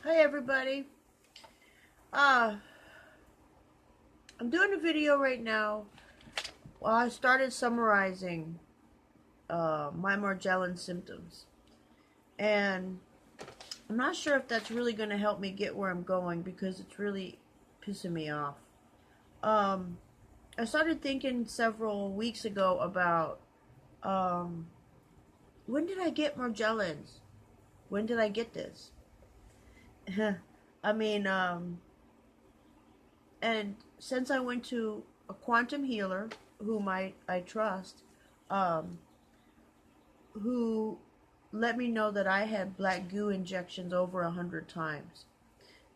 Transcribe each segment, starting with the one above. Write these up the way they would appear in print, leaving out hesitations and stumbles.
Hi everybody. Uh, I'm doing a video right now. Well, I started summarizing my Morgellons symptoms. And I'm not sure if that's really going to help me get where I'm going because it's really pissing me off. Um, I started thinking several weeks ago about um, when did I get Morgellons? When did I get this? I mean, and since I went to a quantum healer, whom I trust, um, who let me know that I had black goo injections over 100 times.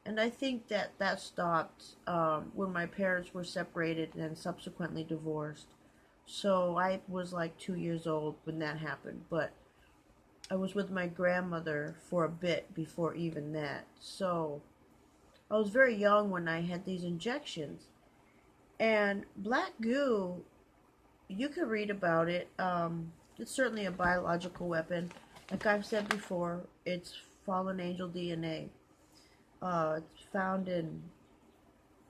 And I think that stopped when my parents were separated and subsequently divorced. So I was like 2 years old when that happened. But I was with my grandmother for a bit before even that. So I was very young when I had these injections. And black goo, you can read about it. It's certainly a biological weapon. Like I've said before, it's fallen angel DNA. It's found in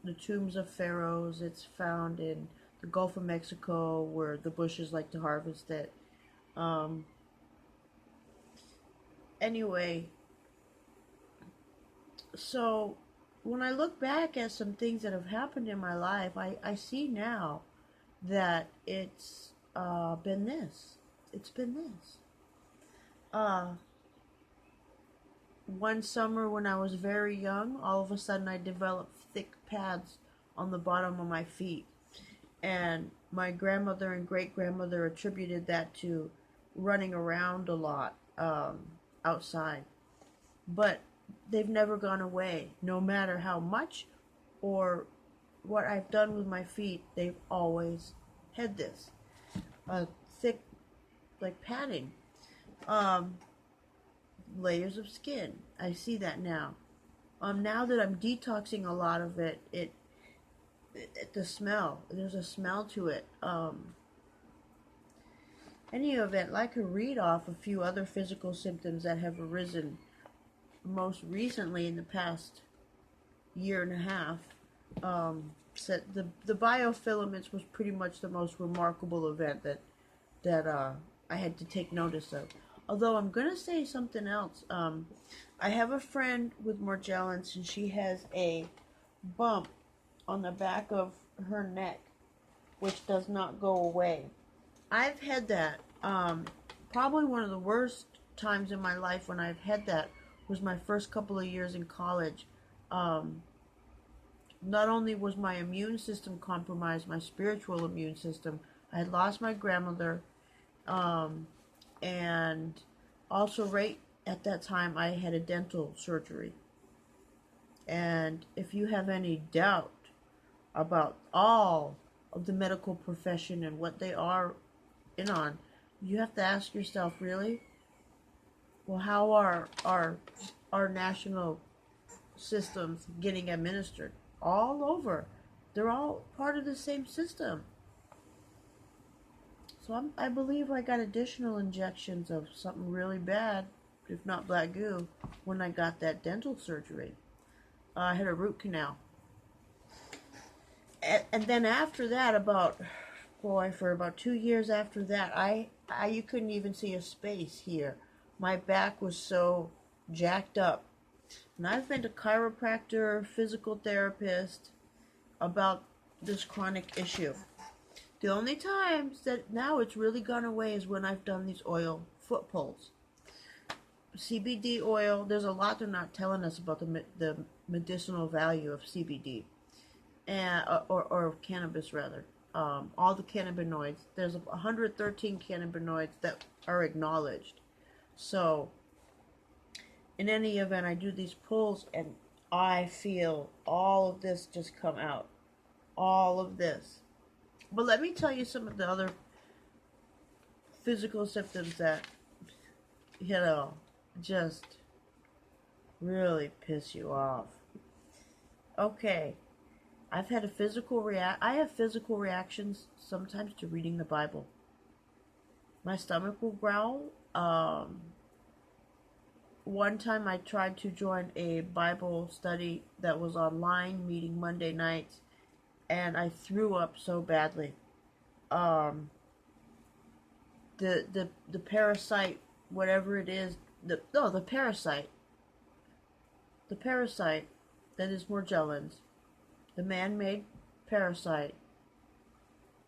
the tombs of pharaohs. It's found in the Gulf of Mexico, where the Bushes like to harvest it. Um, anyway, so when I look back at some things that have happened in my life, I see now that it's been this. It's been this. Uh, One summer when I was very young, all of a sudden I developed thick pads on the bottom of my feet. And my grandmother and great grandmother attributed that to running around a lot outside. But they've never gone away. No matter how much or what I've done with my feet, they've always had this thick, like padding. Um, Layers of skin. I see that now. Now that I'm detoxing a lot of the smell. There's a smell to it. Any event, I could read off a few other physical symptoms that have arisen most recently in the past year and a half. So the biofilaments was pretty much the most remarkable event that I had to take notice of. Although I'm gonna say something else. I have a friend with Morgellons, and she has a bump on the back of her neck, which does not go away. I've had that. Probably one of the worst times in my life when I've had that was my first couple of years in college. Um, Not only was my immune system compromised, my spiritual immune system. I had lost my grandmother, um, and also right at that time I had a dental surgery. And if you have any doubt about all of the medical profession and what they are in on, you have to ask yourself, really? Well, how are our national systems getting administered? All over. They're all part of the same system. So I believe I got additional injections of something really bad, if not black goo, when I got that dental surgery. I had a root canal. And then after that, for about 2 years after that, you couldn't even see a space here. My back was so jacked up. And I've been to chiropractor, physical therapist about this chronic issue. The only times that now it's really gone away is when I've done these oil foot pulls. CBD oil, there's a lot they're not telling us about the medicinal value of CBD, and or cannabis rather. All the cannabinoids. There's 113 cannabinoids that are acknowledged. So, in any event, I do these pulls and I feel all of this just come out. All of this. But let me tell you some of the other physical symptoms that, you know, just really piss you off. Okay, I have physical reactions sometimes to reading the Bible. My stomach will growl. one time I tried to join a Bible study that was online, meeting Monday nights, and I threw up so badly. Um, the parasite, whatever it is, the parasite that is Morgellons, the man-made parasite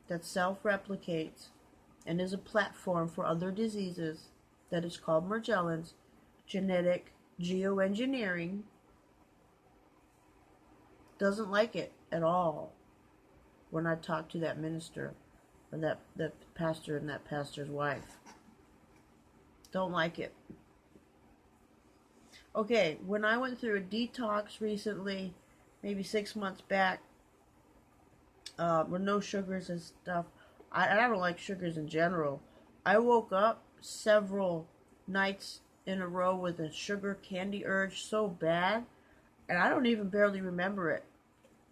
that self-replicates and is a platform for other diseases, that is called Morgellons, genetic geoengineering, doesn't like it at all. When I talked to that minister, or that pastor and that pastor's wife, don't like it. Okay, when I went through a detox recently, maybe 6 months back, with no sugars and stuff, I don't like sugars in general. I woke up several nights in a row with a sugar candy urge so bad, and I don't even barely remember it.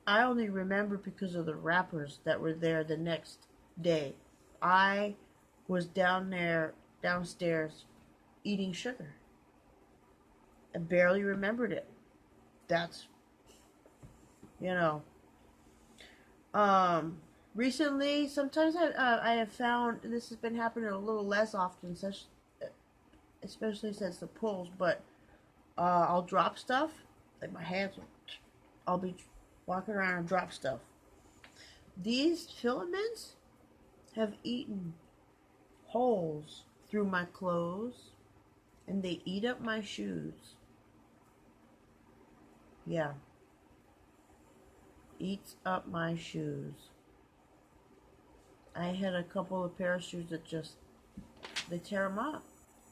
I only remember because of the rappers that were there the next day. I was downstairs, eating sugar. I barely remembered it. That's, you know. Recently, sometimes I have found this has been happening a little less often, especially since the pulls. But I'll drop stuff, like my hands. I'll be walking around and drop stuff. These filaments have eaten holes through my clothes, and they eat up my shoes. Yeah. Eats up my shoes. I had a couple of pair of shoes that they tear them up.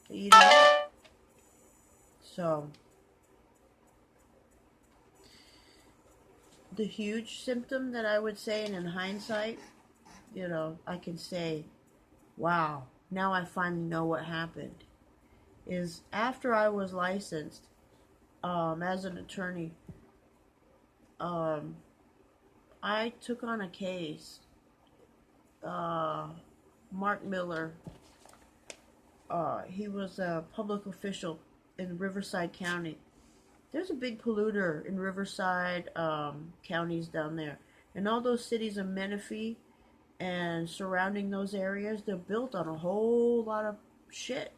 They eat them up. So, the huge symptom that I would say, and in hindsight, I can say, wow, now I finally know what happened, is after I was licensed as an attorney, I took on a case. Mark Miller, he was a public official in Riverside County. There's a big polluter in Riverside counties down there. And all those cities of Menifee and surrounding those areas, they're built on a whole lot of shit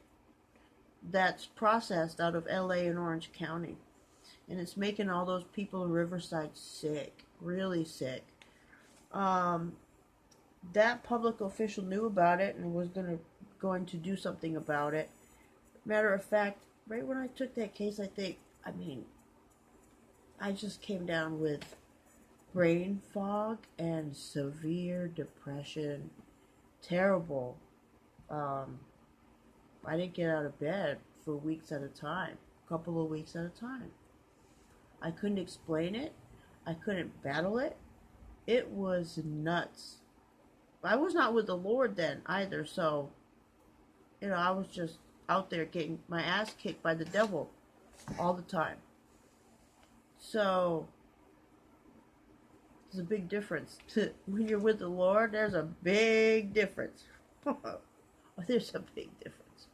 that's processed out of LA and Orange County. And it's making all those people in Riverside sick, really sick. That public official knew about it and was going to do something about it. Matter of fact, right when I took that case, I just came down with brain fog and severe depression. Terrible. I didn't get out of bed for weeks at a time, a couple of weeks at a time. I couldn't explain it. I couldn't battle it. It was nuts. I was not with the Lord then either, so, I was just out there getting my ass kicked by the devil all the time. So, there's a big difference. When you're with the Lord, there's a big difference. There's a big difference.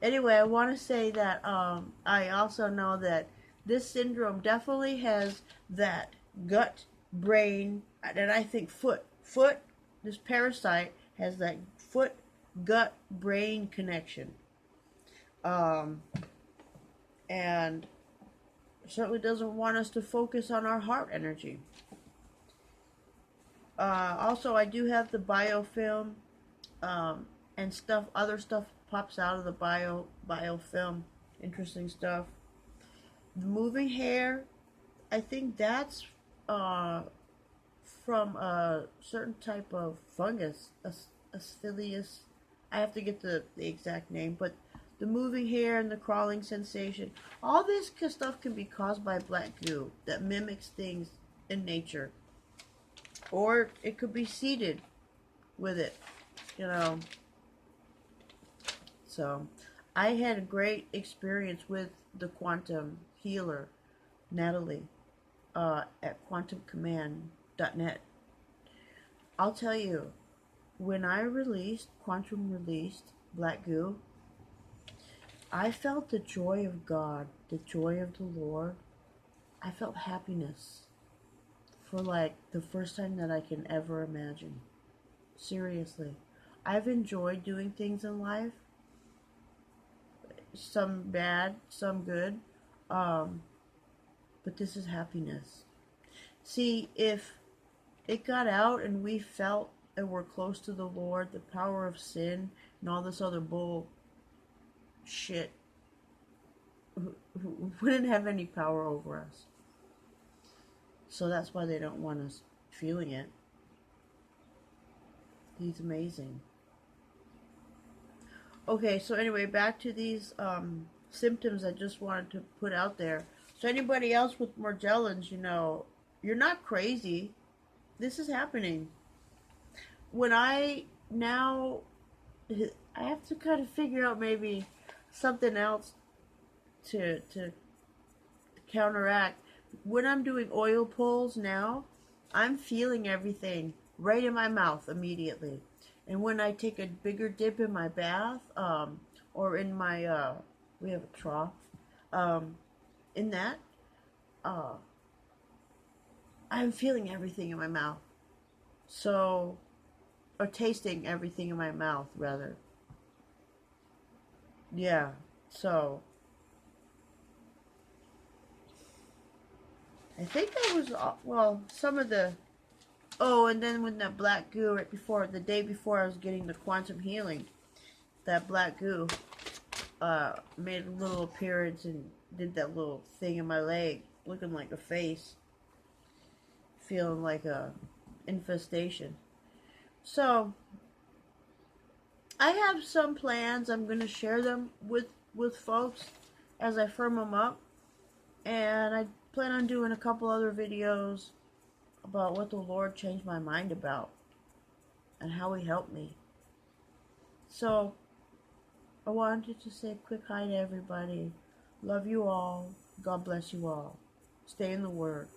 Anyway, I want to say that I also know that this syndrome definitely has that gut, brain, and I think foot, this parasite has that foot, gut, brain connection. And certainly doesn't want us to focus on our heart energy. Also, I do have the biofilm, and other stuff pops out of the biofilm. Interesting stuff. The moving hair, I think that's from a certain type of fungus, Asphilius. I have to get the exact name, but the moving hair and the crawling sensation, all this stuff can be caused by black goo that mimics things in nature. Or it could be seeded with it, So, I had a great experience with the quantum healer, Natalie, at quantumcommand.net. I'll tell you, when I quantum released black goo, I felt the joy of God, the joy of the Lord. I felt happiness for like the first time that I can ever imagine. Seriously. I've enjoyed doing things in life, some bad, some good, um, but this is happiness. See, if it got out and we felt that we're close to the Lord, the power of sin and all this other bull shit wouldn't have any power over us. So that's why they don't want us feeling it. He's amazing. Okay, so anyway, back to these symptoms I just wanted to put out there. So anybody else with Morgellons, you're not crazy. This is happening. When I have to kind of figure out maybe something else to counteract. When I'm doing oil pulls now, I'm feeling everything right in my mouth immediately. And when I take a bigger dip in my bath, or in my, we have a trough, in that, I'm feeling everything in my mouth. So, or tasting everything in my mouth, rather. Yeah, so, I think that was, well, some of the, oh, and then when that black goo right before, the day before I was getting the quantum healing, that black goo made a little appearance and did that little thing in my leg, looking like a face, feeling like a infestation. So, I have some plans. I'm going to share them with folks as I firm them up. And I plan on doing a couple other videos about what the Lord changed my mind about and how He helped me. So, I wanted to say a quick hi to everybody. Love you all. God bless you all. Stay in the Word.